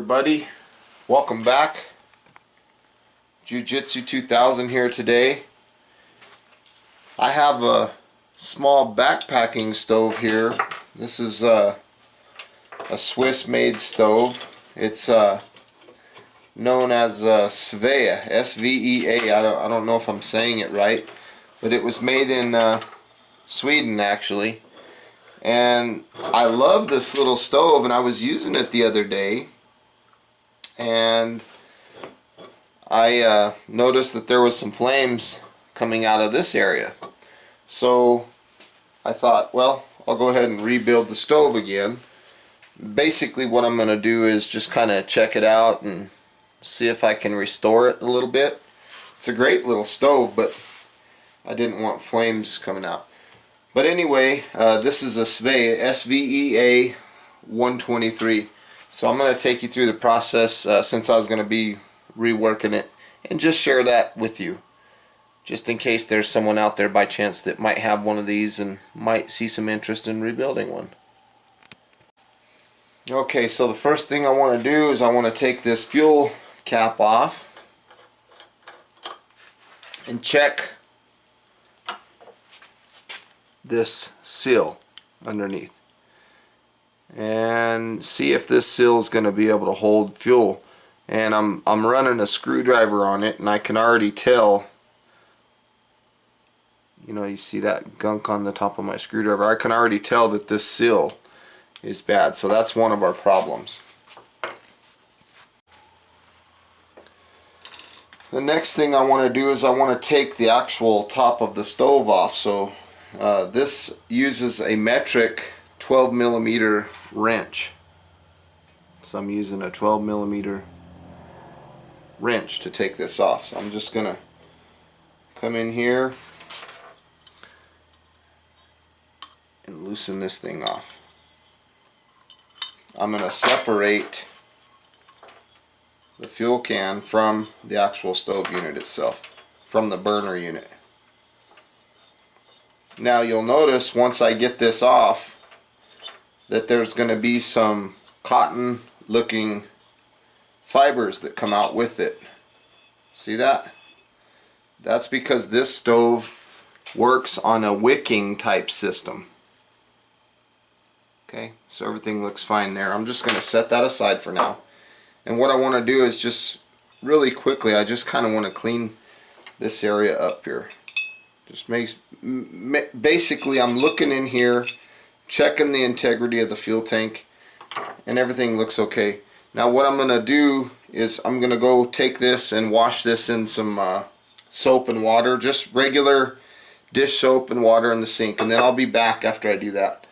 everybody, welcome back. Jiu-Jitsu 2000 here today. I have a small backpacking stove here. This is a Swiss made stove. It's known as Svea, S-V-E-A. I don't know if I'm saying it right, but it was made in Sweden actually. And I love this little stove, and I was using it the other day, and I noticed that there was some flames coming out of this area. So I thought, well, I'll go ahead and rebuild the stove again. Basically what I'm going to do is just kind of check it out and see if I can restore it a little bit. It's a great little stove, but I didn't want flames coming out. But anyway, this is a Svea, S-V-E-A 123. So I'm going to take you through the process since I was going to be reworking it, and just share that with you, just in case there's someone out there by chance that might have one of these and might see some interest in rebuilding one. Okay, so the first thing I want to do is I want to take this fuel cap off and check this seal underneath and see if this seal is going to be able to hold fuel. And I'm running a screwdriver on it, and I can already tell, you know, you see that gunk on the top of my screwdriver, I can already tell that this seal is bad. So that's one of our problems. The next thing I want to do is I want to take the actual top of the stove off. So this uses a metric 12 millimeter wrench. So I'm using a 12 millimeter wrench to take this off. So I'm just going to come in here and loosen this thing off. I'm going to separate the fuel can from the actual stove unit itself, from the burner unit. Now you'll notice once I get this off that there's going to be some cotton looking fibers that come out with it. See that? That's because this stove works on a wicking type system. Okay, so everything looks fine there. I'm just going to set that aside for now. And what I want to do is just really quickly, I just kind of want to clean this area up here. Just basically I'm looking in here, checking the integrity of the fuel tank, and everything looks okay. Now what I'm going to do is I'm going to go take this and wash this in some soap and water, just regular dish soap and water in the sink, and then I'll be back after I do that.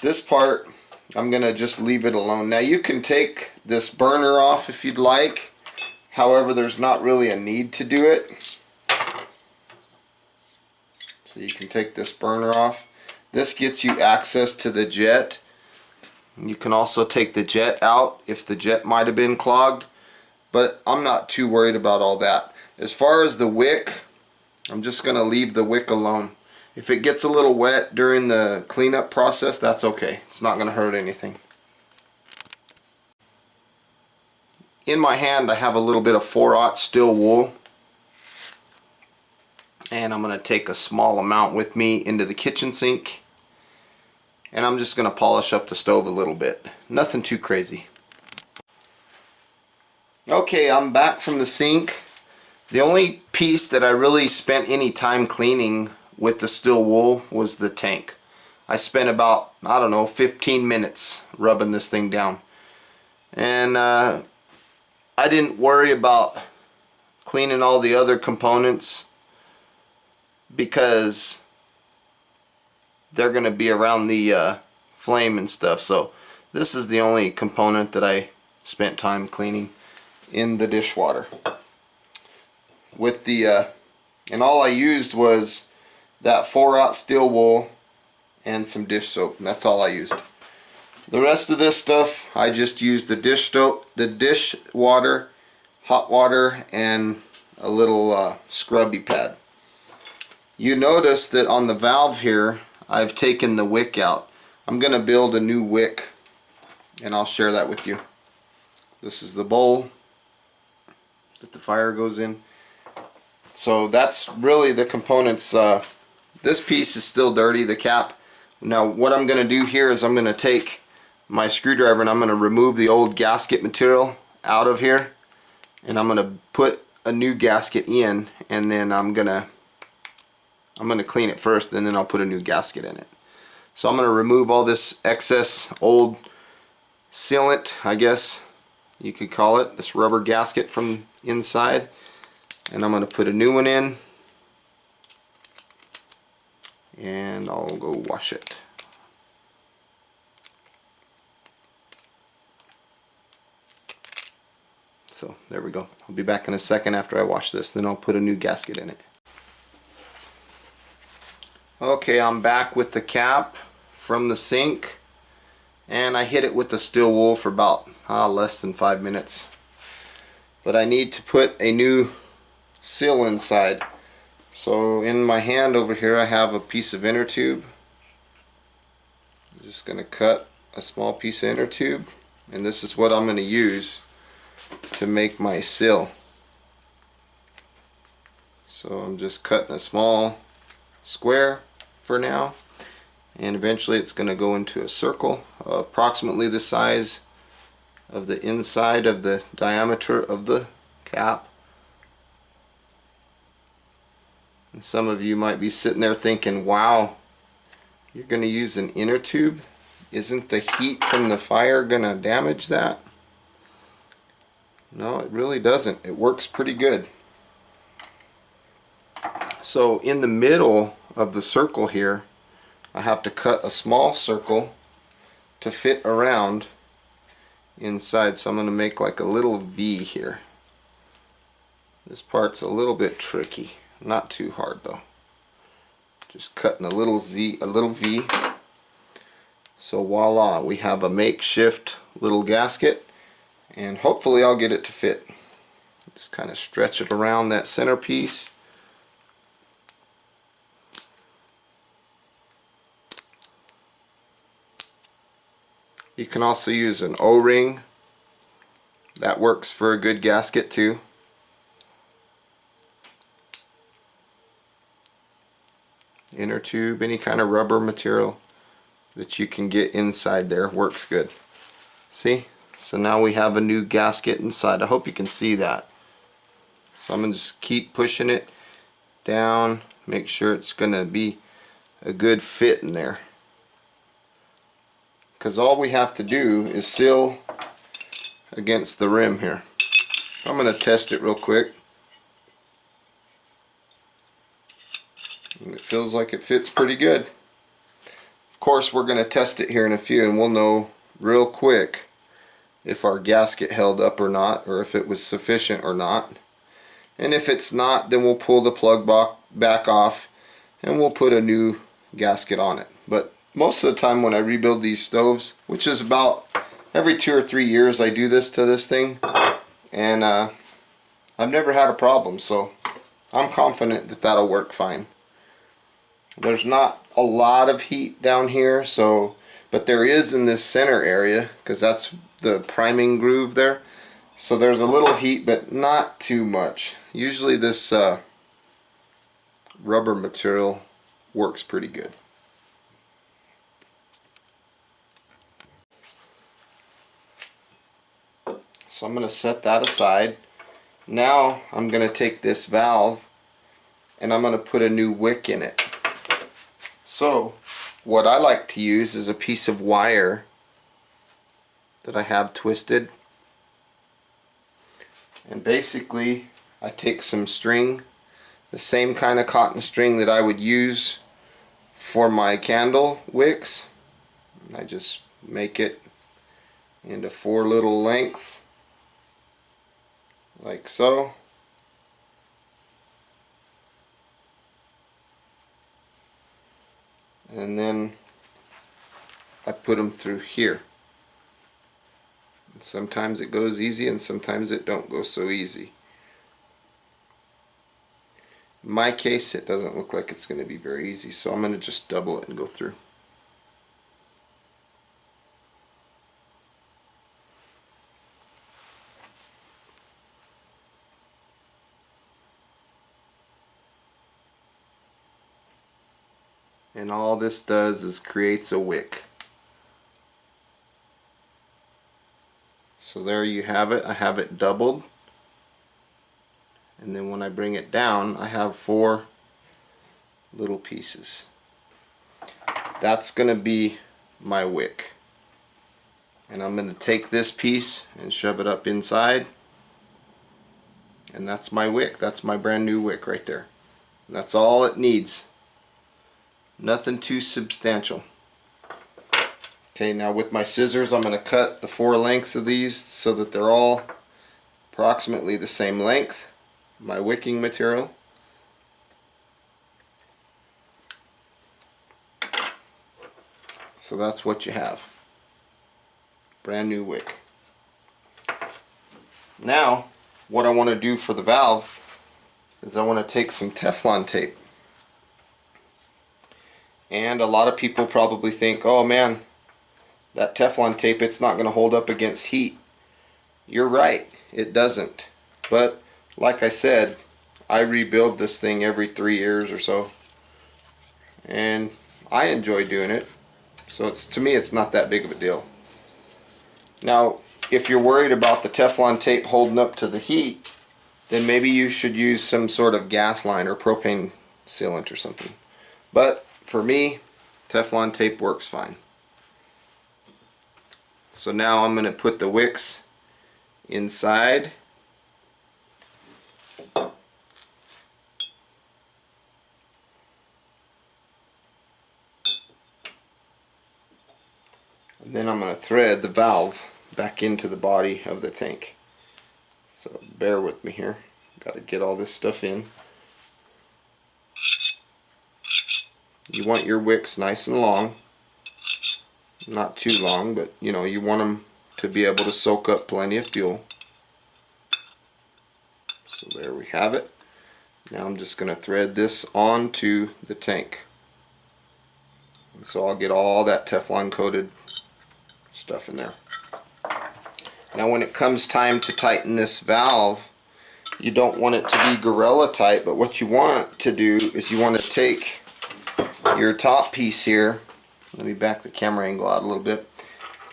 This part I'm going to just leave it alone. Now you can take this burner off if you'd like, however there's not really a need to do it. So you can take this burner off. This gets you access to the jet. You can also take the jet out if the jet might have been clogged, but I'm not too worried about all that. As far as the wick, I'm just going to leave the wick alone. If it gets a little wet during the cleanup process, that's okay. It's not going to hurt anything. In my hand I have a little bit of 4/0 steel wool, and I'm going to take a small amount with me into the kitchen sink, and I'm just going to polish up the stove a little bit. Nothing too crazy. Okay, I'm back from the sink. The only piece that I really spent any time cleaning with the steel wool was the tank. I spent about, I don't know, 15 minutes rubbing this thing down. And I didn't worry about cleaning all the other components because they're going to be around the flame and stuff. So this is the only component that I spent time cleaning in the dishwater. With the and all I used was that 4/0 steel wool and some dish soap, and that's all I used. The rest of this stuff I just used the dish water, hot water, and a little scrubby pad. You notice that on the valve here I've taken the wick out. I'm going to build a new wick, and I'll share that with you. This is the bowl that the fire goes in. So that's really the components. This piece is still dirty, the cap. Now what I'm going to do here is I'm going to take my screwdriver and I'm going to remove the old gasket material out of here, and I'm going to put a new gasket in, and then I'm going to clean it first, and then I'll put a new gasket in it. So I'm going to remove all this excess old sealant, I guess you could call it, this rubber gasket from inside, and I'm going to put a new one in, and I'll go wash it. So there we go. I'll be back in a second after I wash this, then I'll put a new gasket in it. Okay, I'm back with the cap from the sink, and I hit it with the steel wool for about less than 5 minutes. But I need to put a new seal inside. So in my hand over here I have a piece of inner tube. I'm just going to cut a small piece of inner tube, and this is what I'm going to use to make my seal. So I'm just cutting a small square for now, and eventually it's going to go into a circle approximately the size of the inside of the diameter of the cap. And some of you might be sitting there thinking, wow, you're going to use an inner tube? Isn't the heat from the fire going to damage that? No, it really doesn't. It works pretty good. So in the middle of the circle here, I have to cut a small circle to fit around inside. So I'm going to make like a little V here. This part's a little bit tricky. Not too hard though. Just cutting a little V. So voila, we have a makeshift little gasket, and hopefully I'll get it to fit. Just kind of stretch it around that centerpiece. You can also use an O-ring. That works for a good gasket too. Inner tube, any kind of rubber material that you can get inside there works good. See? So now we have a new gasket inside. I hope you can see that. So I'm going to just keep pushing it down, make sure it's going to be a good fit in there. Because all we have to do is seal against the rim here. I'm going to test it real quick. And it feels like it fits pretty good. Of course, we're going to test it here in a few, and we'll know real quick if our gasket held up or not, or if it was sufficient or not. And if it's not, then we'll pull the plug back off and we'll put a new gasket on it. But most of the time when I rebuild these stoves, which is about every 2 or 3 years I do this to this thing, and I've never had a problem, so I'm confident that that'll work fine. There's not a lot of heat down here, but there is in this center area, because that's the priming groove there. So there's a little heat, but not too much. Usually this rubber material works pretty good. So I'm going to set that aside. Now I'm going to take this valve and I'm going to put a new wick in it. So what I like to use is a piece of wire that I have twisted, and basically I take some string, the same kind of cotton string that I would use for my candle wicks, and I just make it into 4 little lengths like so. And then I put them through here. And sometimes it goes easy and sometimes it don't go so easy. In my case, it doesn't look like it's going to be very easy, so I'm going to just double it and go through. and all this does is creates a wick. So there you have it. I have it doubled, and then when I bring it down I have 4 little pieces. That's going to be my wick, and I'm going to take this piece and shove it up inside, and that's my wick. That's my brand new wick right there. That's all it needs. Nothing too substantial. Okay, now with my scissors I'm going to cut the 4 lengths of these so that they're all approximately the same length. My wicking material. So that's what you have. Brand new wick. Now what I want to do for the valve is I want to take some Teflon tape. And a lot of people probably think, oh man, that Teflon tape, it's not going to hold up against heat. You're right, it doesn't. But like I said, I rebuild this thing every 3 years or so, and I enjoy doing it. So to me it's not that big of a deal. Now if you're worried about the Teflon tape holding up to the heat, then maybe you should use some sort of gas line or propane sealant or something. But for me, Teflon tape works fine. So now I'm going to put the wicks inside. And then I'm going to thread the valve back into the body of the tank. So bear with me here. Got to get all this stuff in. You want your wicks nice and long. Not too long, but you know, you want them to be able to soak up plenty of fuel. So there we have it. Now I'm just going to thread this onto the tank. And so I'll get all that Teflon coated stuff in there. Now when it comes time to tighten this valve, you don't want it to be gorilla tight, but what you want to do is you want to take your top piece here, let me back the camera angle out a little bit,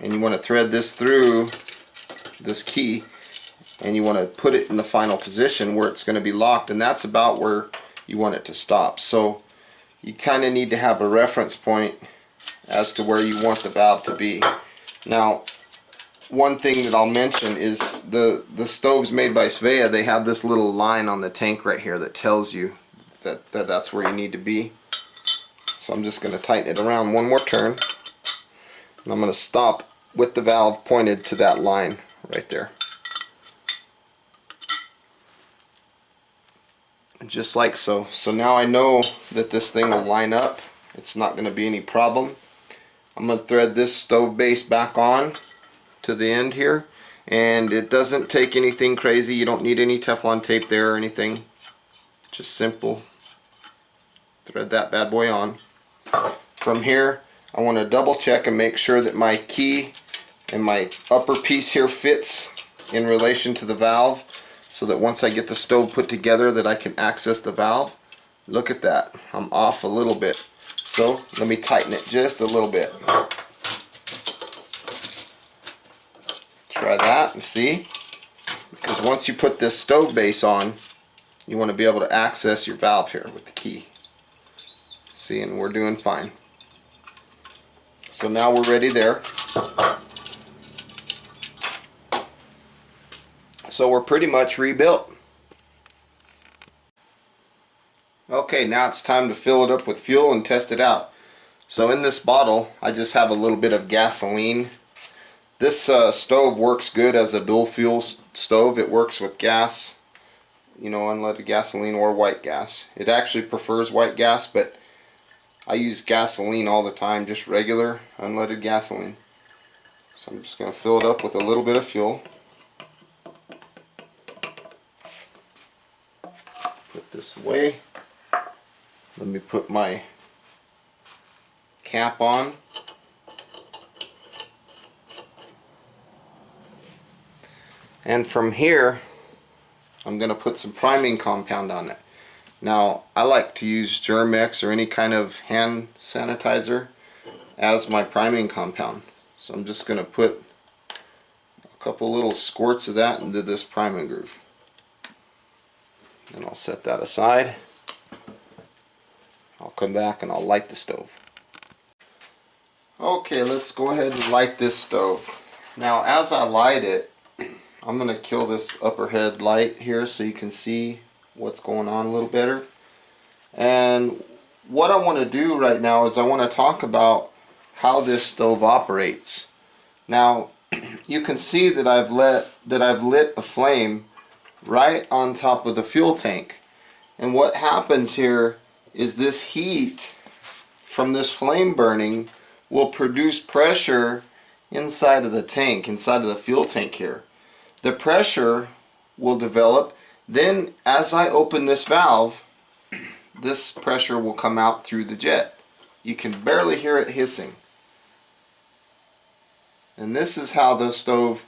and you want to thread this through this key, and you want to put it in the final position where it's going to be locked, and that's about where you want it to stop. So you kind of need to have a reference point as to where you want the valve to be. Now one thing that I'll mention is the stoves made by Svea, they have this little line on the tank right here that tells you that that's where you need to be. So I'm just going to tighten it around one more turn, and I'm going to stop with the valve pointed to that line right there. And just like so. So now I know that this thing will line up. It's not going to be any problem. I'm going to thread this stove base back on to the end here, and it doesn't take anything crazy. You don't need any Teflon tape there or anything. Just simple. Thread that bad boy on. From here I want to double check and make sure that my key and my upper piece here fits in relation to the valve, so that once I get the stove put together that I can access the valve. Look at that, I'm off a little bit. So let me tighten it just a little bit. Try that and see, because once you put this stove base on, you want to be able to access your valve here with the key. See, and we're doing fine. So now we're ready there. So we're pretty much rebuilt. Okay, now it's time to fill it up with fuel and test it out. So in this bottle I just have a little bit of gasoline. This stove works good as a dual fuel stove. It works with gas, you know, unleaded gasoline or white gas. It actually prefers white gas, but I use gasoline all the time, just regular unleaded gasoline. So I'm just going to fill it up with a little bit of fuel. Put this away. Let me put my cap on. And from here I'm going to put some priming compound on it. Now I like to use Germ-X or any kind of hand sanitizer as my priming compound. So I'm just going to put a couple little squirts of that into this priming groove. And I'll set that aside. I'll come back and I'll light the stove. Okay, let's go ahead and light this stove. Now as I light it, I'm going to kill this upper head light here so you can see what's going on a little better. And what I want to do right now is I want to talk about how this stove operates. Now you can see that I've lit a flame right on top of the fuel tank. And what happens here is this heat from this flame burning will produce pressure inside of the tank, inside of the fuel tank here. The pressure will develop. Then as I open this valve, this pressure will come out through the jet. You can barely hear it hissing. And this is how the stove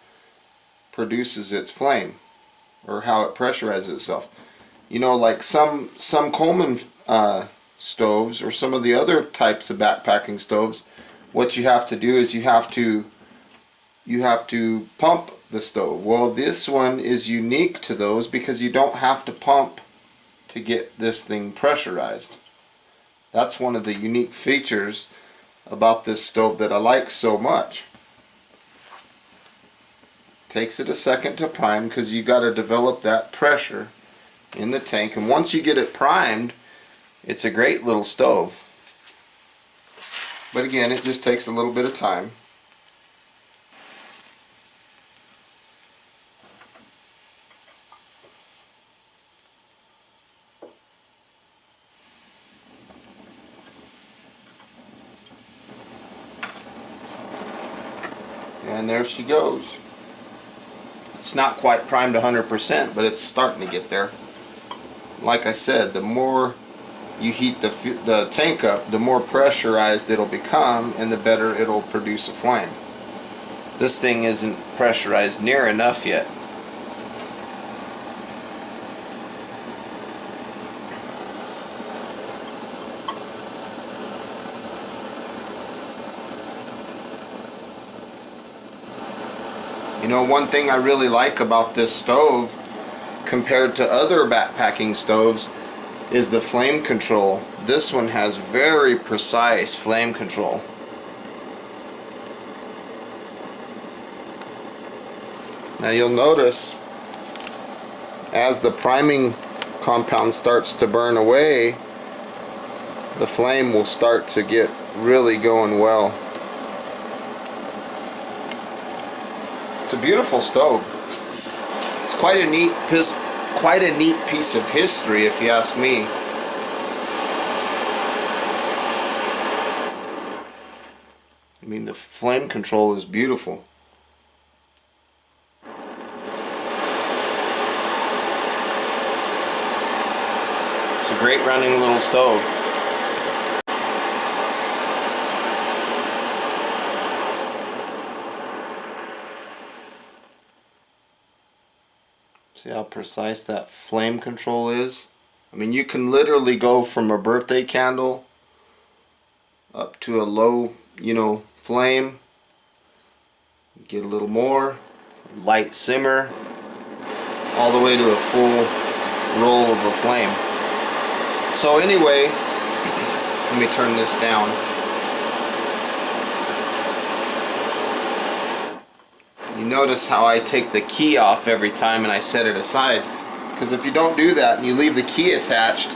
produces its flame, or how it pressurizes itself. You know, like some Coleman stoves or some of the other types of backpacking stoves, what you have to do is you have to pump the stove. Well, this one is unique to those because you don't have to pump to get this thing pressurized. That's one of the unique features about this stove that I like so much. Takes it a second to prime because you got to develop that pressure in the tank, and once you get it primed, it's a great little stove. But again, it just takes a little bit of time. And there she goes. It's not quite primed 100%, but it's starting to get there. Like I said, the more you heat the tank up, the more pressurized it'll become, and the better it'll produce a flame. This thing isn't pressurized near enough yet. You know, one thing I really like about this stove compared to other backpacking stoves is the flame control. This one has very precise flame control. Now you'll notice as the priming compound starts to burn away, the flame will start to get really going well. It's a beautiful stove. It's quite a neat piece of history, if you ask me. I mean, the flame control is beautiful. It's a great running little stove. See how precise that flame control is? I mean, you can literally go from a birthday candle up to a low, flame. Get a little more, light simmer, all the way to a full roll of a flame. So anyway, let me turn this down. You notice how I take the key off every time and I set it aside, because if you don't do that and you leave the key attached,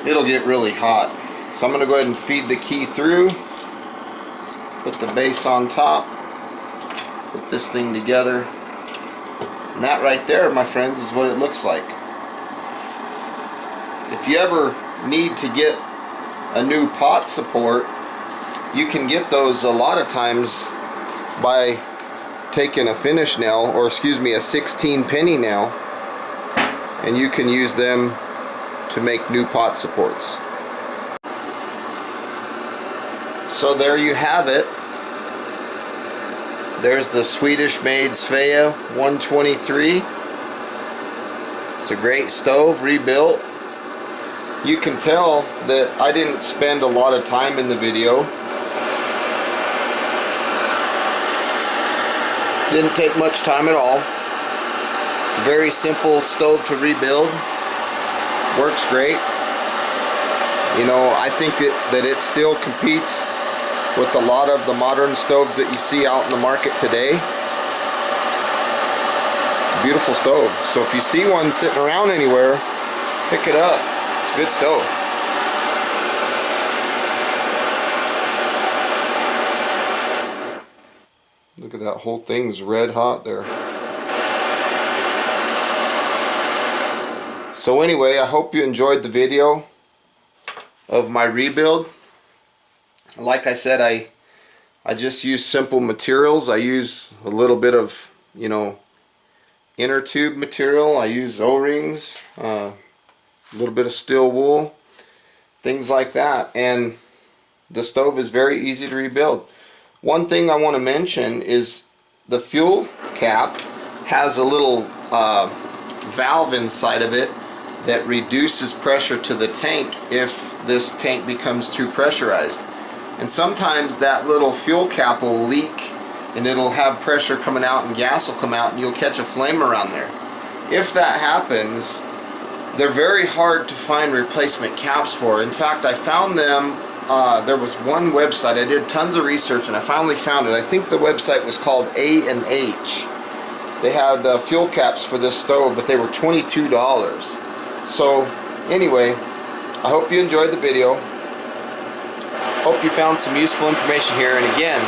it'll get really hot. So I'm going to go ahead and feed the key through, put the base on top, put this thing together, and that right there, my friends, is what it looks like. If you ever need to get a new pot support, you can get those a lot of times by taking a finish nail, or excuse me, a 16 penny nail, and you can use them to make new pot supports. So there you have it. There's the Swedish made Svea 123. It's a great stove, rebuilt. you can tell that I didn't spend a lot of time in the video. Didn't take much time at all. It's a very simple stove to rebuild. Works great. You know, I think that it still competes with a lot of the modern stoves that you see out in the market today. It's a beautiful stove. So if you see one sitting around anywhere, pick it up. It's a good stove. Look at that whole thing's red hot there. So anyway, I hope you enjoyed the video of my rebuild. Like I said, I just use simple materials. I use a little bit of, you know, inner tube material. I use O-rings, a little bit of steel wool, things like that. And the stove is very easy to rebuild. One thing I want to mention is the fuel cap has a little valve inside of it that reduces pressure to the tank if this tank becomes too pressurized. And sometimes that little fuel cap will leak and it'll have pressure coming out and gas will come out and you'll catch a flame around there. If that happens, they're very hard to find replacement caps for. In fact, I found them, there was one website, I did tons of research and I finally found it. I think the website was called A&H. They had fuel caps for this stove, but they were $22. So anyway, I hope you enjoyed the video. Hope you found some useful information here. And again,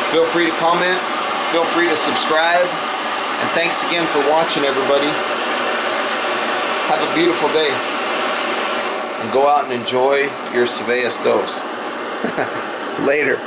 feel free to comment, feel free to subscribe, and thanks again for watching, everybody. Have a beautiful day, and go out and enjoy your Svea stoves. Later.